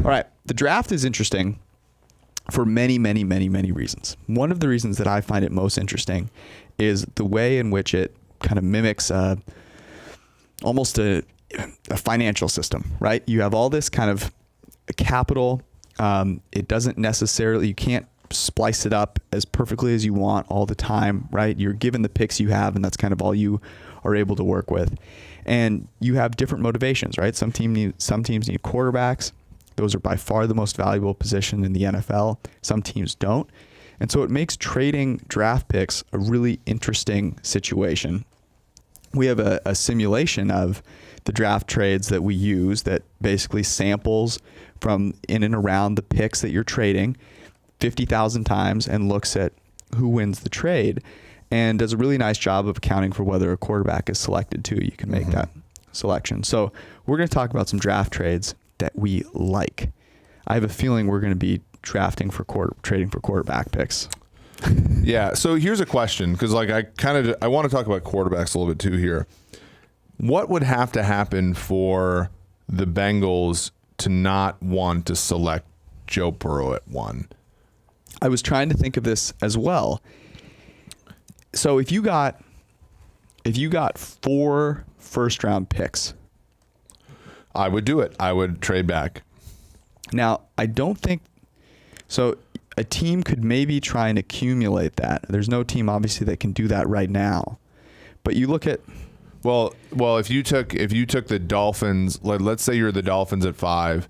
All right. The draft is interesting for many, many, many, many reasons. One of the reasons that I find it most interesting is the way in which it kind of mimics almost a financial system, right? You have all this kind of capital. It doesn't necessarily, you can't splice it up as perfectly as you want all the time, right? You're given the picks you have, and that's kind of all you are able to work with. And you have different motivations, right? Some teams need quarterbacks. Those are by far the most valuable position in the NFL. Some teams don't. And so it makes trading draft picks a really interesting situation. We have a simulation of the draft trades that we use that basically samples from in and around the picks that you're trading 50,000 times and looks at who wins the trade and does a really nice job of accounting for whether a quarterback is selected too. You can make that selection. So we're going to talk about some draft trades that we like. I have a feeling we're going to be trading for quarterback picks. Yeah. So here's a question, because like I want to talk about quarterbacks a little bit too here. What would have to happen for the Bengals to not want to select Joe Burrow at 1? I was trying to think of this as well. So if you got 4 first-round picks, I would do it. I would trade back. Now, I don't think so. A team could maybe try and accumulate that. There's no team obviously that can do that right now. But you look at well, if you took the Dolphins, let's say you're the Dolphins at 5,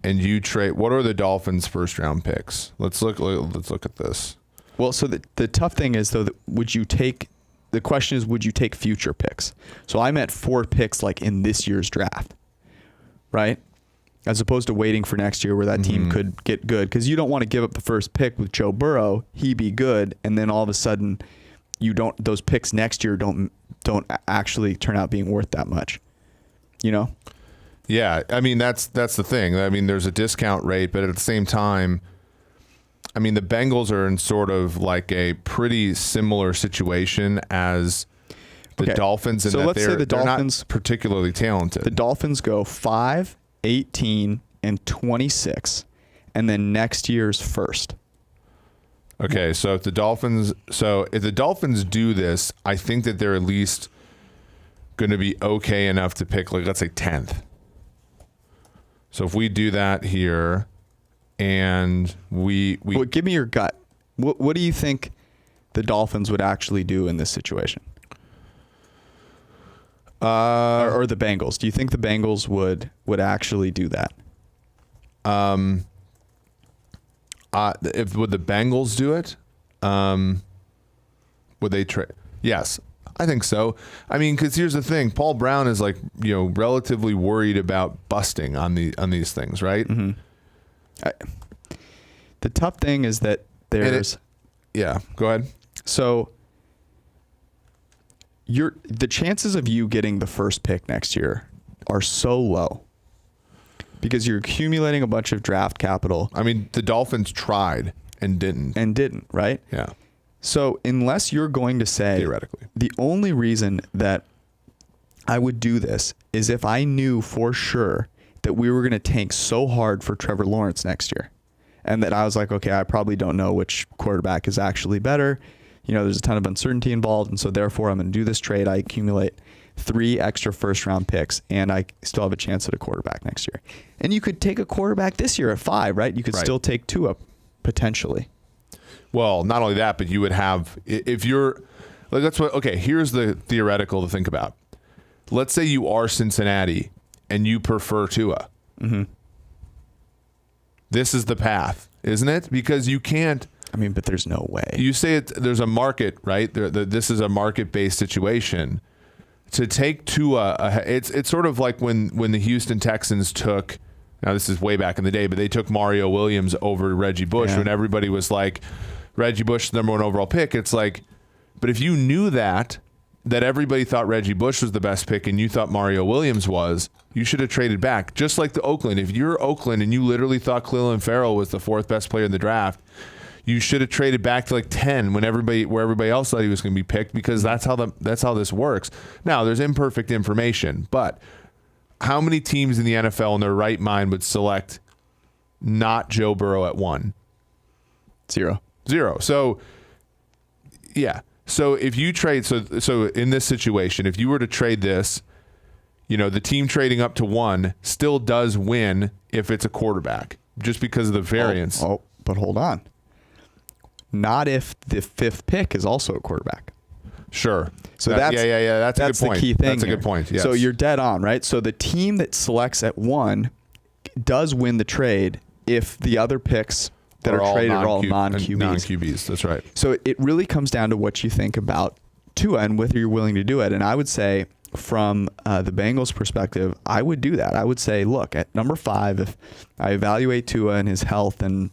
and you trade. What are the Dolphins' first-round picks? Let's look at this. Well, so the tough thing is though, the question is, would you take future picks? So I meant 4 picks like in this year's draft, right? As opposed to waiting for next year where that team could get good, because you don't want to give up the first pick with Joe Burrow, he be good, and then all of a sudden those picks next year don't actually turn out being worth that much, you know? Yeah, I mean that's the thing. I mean, there's a discount rate, but at the same time, I mean the Bengals are in sort of like a pretty similar situation as the Dolphins, in so that let's say the Dolphins not particularly talented. The Dolphins go 5, 18, and 26, and then next year's first. Okay, so if the Dolphins do this, I think that they're at least going to be okay enough to pick, like, let's say 10th. So if we do that here, and we well, give me your gut. What do you think the Dolphins would actually do in this situation? Or the Bengals? Do you think the Bengals would actually do that? Would the Bengals do it? Would they trade? Yes, I think so. I mean, because here's the thing: Paul Brown is relatively worried about busting on these things, right? Mm-hmm. The tough thing is that there's. Yeah, go ahead. So the chances of you getting the first pick next year are so low because you're accumulating a bunch of draft capital. I mean, the Dolphins tried and didn't, right? Yeah. So unless you're going to say, theoretically, the only reason that I would do this is if I knew for sure that we were going to tank so hard for Trevor Lawrence next year, and that I was like, okay, I probably don't know which quarterback is actually better. There's a ton of uncertainty involved, and so therefore I'm going to do this trade. I accumulate 3 extra first-round picks, and I still have a chance at a quarterback next year. And you could take a quarterback this year at 5, right? You could still take Tua, potentially. Well, not only that, but you would have, if you're, here's the theoretical to think about. Let's say you are Cincinnati, and you prefer Tua. Mm-hmm. This is the path, isn't it? Because you can't. I mean, but there's no way. You say there's a market, right? This is a market-based situation. To take Tua, it's sort of like when the Houston Texans took, now this is way back in the day, but they took Mario Williams over Reggie Bush when everybody was like, Reggie Bush, the number 1 overall pick. It's like, but if you knew that everybody thought Reggie Bush was the best pick and you thought Mario Williams was, you should have traded back. Just like the Oakland. If you're Oakland and you literally thought Cleveland Farrell was the 4th best player in the draft, you should have traded back to like 10 where everybody else thought he was going to be picked, because that's how this works. Now, there's imperfect information, but how many teams in the NFL in their right mind would select not Joe Burrow at 1? Zero. So, yeah. So if you trade, so in this situation, if you were to trade this, the team trading up to 1 still does win if it's a quarterback, just because of the variance. But hold on. Not if the 5th pick is also a quarterback. Sure. So that's a good point. That's the key thing. That's a good point. Yes. So you're dead on, right? So the team that selects at 1 does win the trade if the other picks that are traded are all non-QBs. Non-QBs, that's right. So it really comes down to what you think about Tua and whether you're willing to do it. And I would say from the Bengals perspective, I would do that. I would say, look, at number 5, if I evaluate Tua and his health and,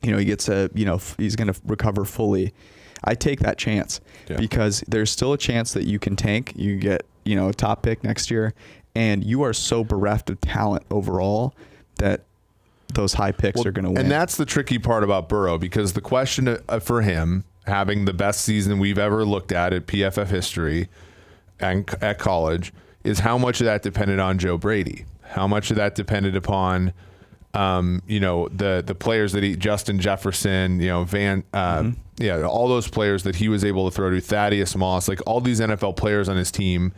he gets he's going to recover fully, I take that chance because there's still a chance that you can tank. You get, a top pick next year, and you are so bereft of talent overall that those high picks are going to win. And that's the tricky part about Burrow, because the question for him, having the best season we've ever looked at PFF history and at college, is how much of that depended on Joe Brady? How much of that depended upon, the players that Justin Jefferson, all those players that he was able to throw to, Thaddeus Moss, like all these NFL players on his team.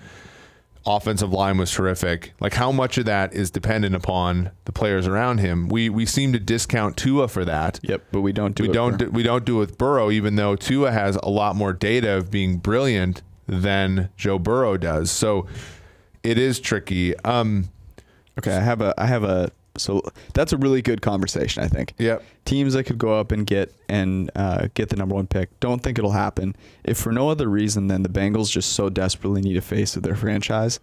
Offensive line was terrific. Like, how much of that is dependent upon the players around him? We seem to discount Tua for that. Yep, but we don't do we don't do it with Burrow, even though Tua has a lot more data of being brilliant than Joe Burrow does. So it is tricky. Okay, so that's a really good conversation, I think. Yep. Teams that could go up and get the number 1 pick. Don't think it'll happen. If for no other reason than the Bengals just so desperately need a face of their franchise.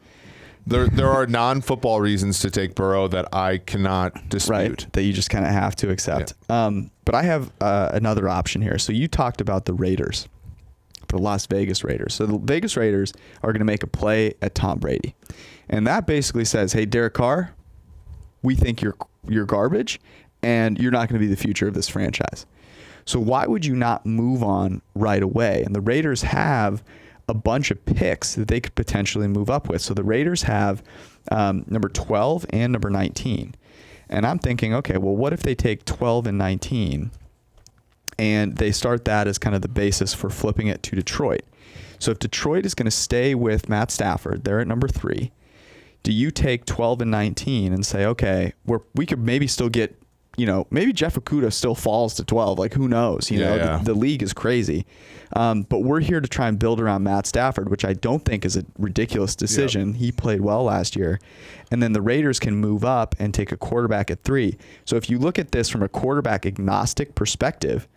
There are non-football reasons to take Burrow that I cannot dispute. Right, that you just kind of have to accept. Yeah. But I have another option here. So you talked about the Raiders, the Las Vegas Raiders. So the Vegas Raiders are going to make a play at Tom Brady. And that basically says, hey, Derek Carr, we think you're garbage, and you're not going to be the future of this franchise. So why would you not move on right away? And the Raiders have a bunch of picks that they could potentially move up with. So the Raiders have number 12 and number 19. And I'm thinking, okay, well, what if they take 12 and 19 and they start that as kind of the basis for flipping it to Detroit? So if Detroit is going to stay with Matt Stafford, they're at number 3. Do you take 12 and 19 and say, okay, we could maybe still get, maybe Jeff Okudah still falls to 12. Like, who knows? The league is crazy. But we're here to try and build around Matt Stafford, which I don't think is a ridiculous decision. Yep. He played well last year. And then the Raiders can move up and take a quarterback at 3. So if you look at this from a quarterback agnostic perspective,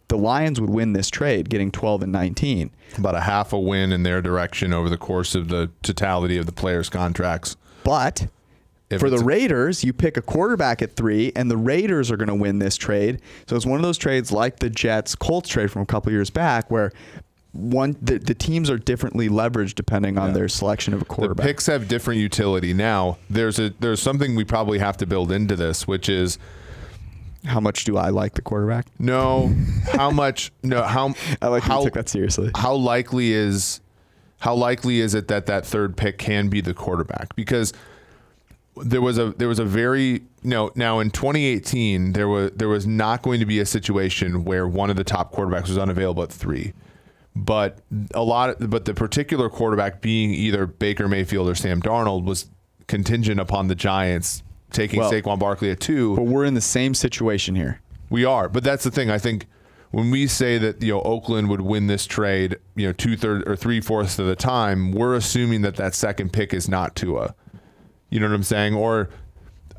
the Lions would win this trade getting 12 and 19. About a half a win in their direction over the course of the totality of the players' contracts. But for the Raiders, you pick a quarterback at 3, and the Raiders are going to win this trade. So it's one of those trades like the Jets-Colts trade from a couple years back where the teams are differently leveraged depending on their selection of a quarterback. The picks have different utility. Now, there's something we probably have to build into this, which is, how much do I like the quarterback? No. How much? No. How? I like how you took that seriously. How likely is it that 3rd pick can be the quarterback? Because there was a very now in 2018 there was not going to be a situation where one of the top quarterbacks was unavailable at 3. But the particular quarterback being either Baker Mayfield or Sam Darnold was contingent upon the Giants taking Saquon Barkley at 2. But we're in the same situation here. We are. But that's the thing. I think when we say that Oakland would win this trade, 2/3 or 3/4 of the time, we're assuming that 2nd pick is not Tua. You know what I'm saying? Or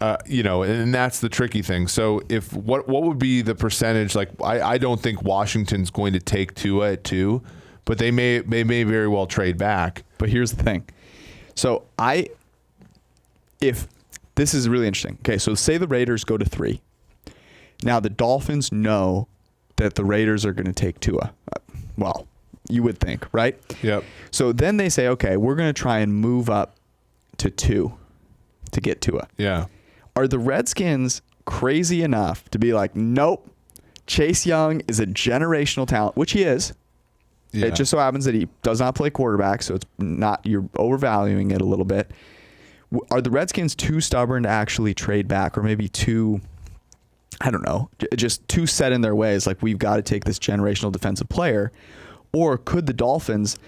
and that's the tricky thing. So if what would be the percentage? Like I don't think Washington's going to take Tua at 2, but they may very well trade back. But here's the thing. So if this is really interesting. Okay, so say the Raiders go to 3. Now the Dolphins know that the Raiders are going to take Tua. Well, you would think, right? Yep. So then they say, okay, we're going to try and move up to 2 to get Tua. Yeah. Are the Redskins crazy enough to be like, nope, Chase Young is a generational talent, which he is. Yeah. It just so happens that he does not play quarterback, so it's not, you're overvaluing it a little bit. Are the Redskins too stubborn to actually trade back, or maybe too I don't know, just too set in their ways. Like, we've got to take this generational defensive player. Or could the Dolphins,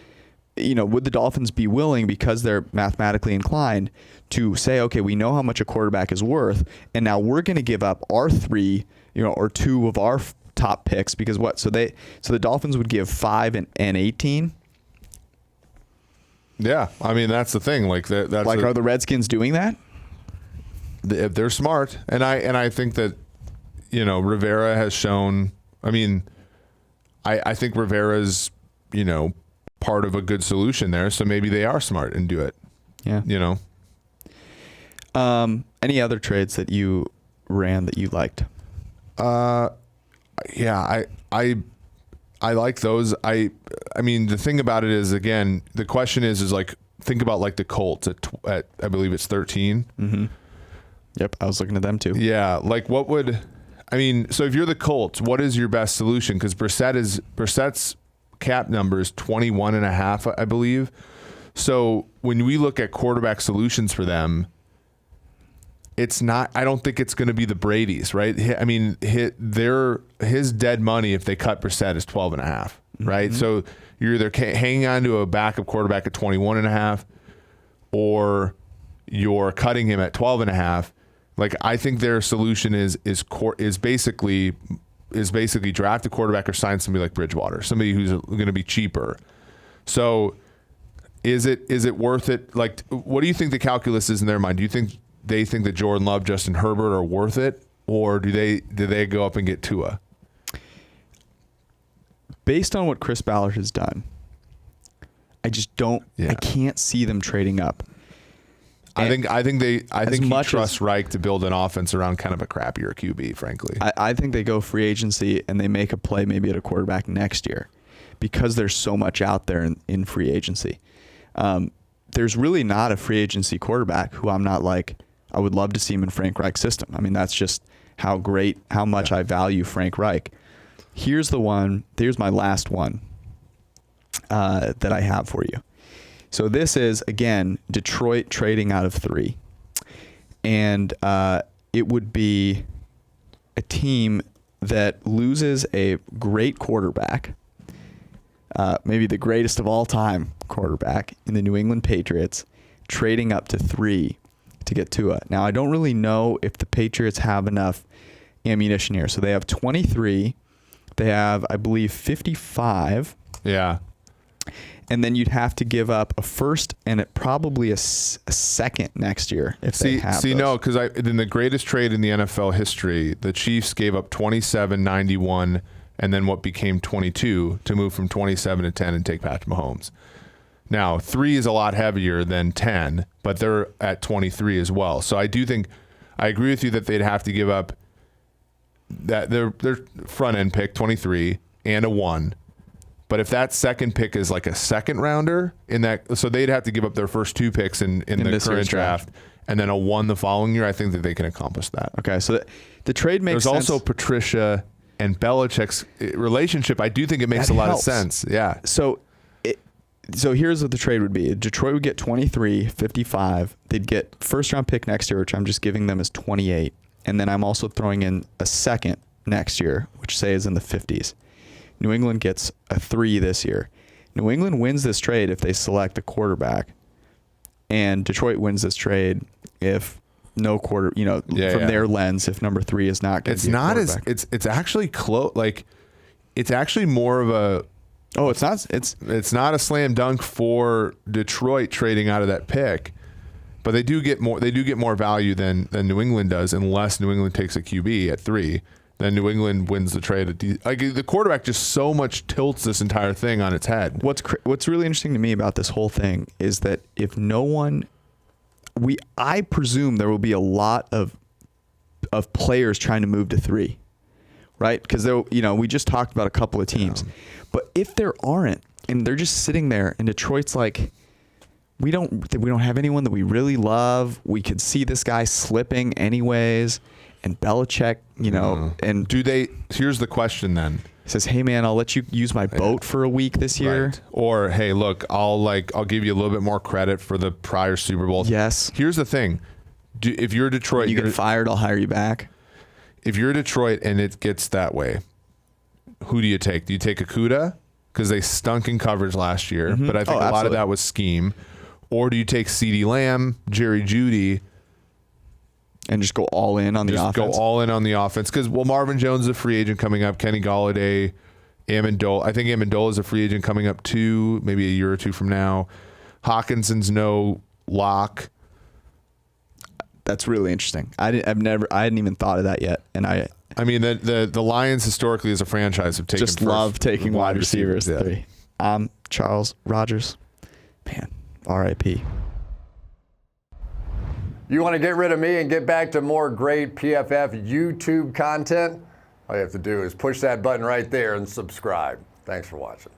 would the Dolphins be willing, because they're mathematically inclined, to say, okay, we know how much a quarterback is worth, and now we're going to give up our 3, or 2 of our top picks, because what? So the Dolphins would give 5 and 18. Yeah, I mean, that's the thing. Like, that's are the Redskins doing that? If they're smart, and I think that Rivera has shown. I mean, I think Rivera's part of a good solution there. So maybe they are smart and do it. Yeah. Any other trades that you ran that you liked? Yeah, I like those. I mean, the thing about it is, again, the question is like, think about like the Colts at I believe it's 13. Mm-hmm. Yep, I was looking at them too. Yeah, like so if you're the Colts, what is your best solution? Because Brissett's cap number is 21.5, I believe. So when we look at quarterback solutions for them, it's not. I don't think it's going to be the Brady's, right? I mean, his dead money if they cut Brissett is 12.5, right? Mm-hmm. So you're either hanging on to a backup quarterback at 21.5, or you're cutting him at 12.5. Like, I think their solution is basically draft a quarterback or sign somebody like Bridgewater, somebody who's going to be cheaper. So is it worth it? Like, what do you think the calculus is in their mind? Do you think they think that Jordan Love, Justin Herbert are worth it, or do they go up and get Tua? Based on what Chris Ballard has done, I just don't. Yeah. I can't see them trading up. I think he trusts Reich to build an offense around kind of a crappier QB, frankly. I think they go free agency and they make a play maybe at a quarterback next year, because there's so much out there in free agency. There's really not a free agency quarterback who I'm not like, I would love to see him in Frank Reich's system. I mean, that's just how much I value Frank Reich. Here's my last one that I have for you. So this is, again, Detroit trading out of 3. And it would be a team that loses a great quarterback, maybe the greatest of all time quarterback in the New England Patriots, trading up to 3 to get Tua. Now, I don't really know if the Patriots have enough ammunition here. So they have 23. They have, I believe, 55. Yeah. And then you'd have to give up a first and probably a second next year if they have those. No, because in the greatest trade in the NFL history, the Chiefs gave up 27, 91, and then what became 22 to move from 27 to 10 and take Patrick Mahomes. Now, 3 is a lot heavier than 10, but they're at 23 as well. So I agree with you that they'd have to give up their front end pick, 23, and a 1. But if that second pick is like a second rounder so they'd have to give up their first 2 picks in the current draft and then a 1 the following year. I think that they can accomplish that. Okay, so the trade makes sense. There's also Patricia and Belichick's relationship. I do think it makes a lot of sense. Yeah. So here's what the trade would be. Detroit would get 23, 55. They'd get first round pick next year, which I'm just giving them as 28. And then I'm also throwing in a second next year, which say is in the 50s. New England gets a 3 this year. New England wins this trade if they select a quarterback, and Detroit wins this trade if no from their lens, if number 3 is not going to be a quarterback. It's actually close. Like, it's actually more of a. Oh, it's not. It's not a slam dunk for Detroit trading out of that pick, but they do get more. They do get more value than New England does, unless New England takes a QB at 3. Then New England wins the trade. The quarterback just so much tilts this entire thing on its head. What's really interesting to me about this whole thing is that if no one, I presume there will be a lot of players trying to move to 3, right? Because we just talked about a couple of teams, but if there aren't, and they're just sitting there, and Detroit's like, we don't have anyone that we really love. We could see this guy slipping anyways. And Belichick, and here's the question then. He says, "Hey man, I'll let you use my boat for a week this year." Right. Or, "Hey, look, I'll give you a little bit more credit for the prior Super Bowl." Yes. Here's the thing. If you're Detroit, you get fired, I'll hire you back. if you're Detroit and it gets that way, who do you take? Do you take Okudah? Because they stunk in coverage last year, but I think a lot of that was scheme. Or do you take CeeDee Lamb, Jerry Jeudy, and just go all in on the offense? Go all in on the offense. Because, Marvin Jones is a free agent coming up. Kenny Golladay, Amendola. I think Amendola is a free agent coming up too, maybe a year or two from now. Hawkinson's no lock. That's really interesting. I hadn't even thought of that yet. And I mean, the Lions historically as a franchise have taken just love taking wide receivers. Yeah. 3. Charles Rogers. Man, R.I.P. You want to get rid of me and get back to more great PFF YouTube content? All you have to do is push that button right there and subscribe. Thanks for watching.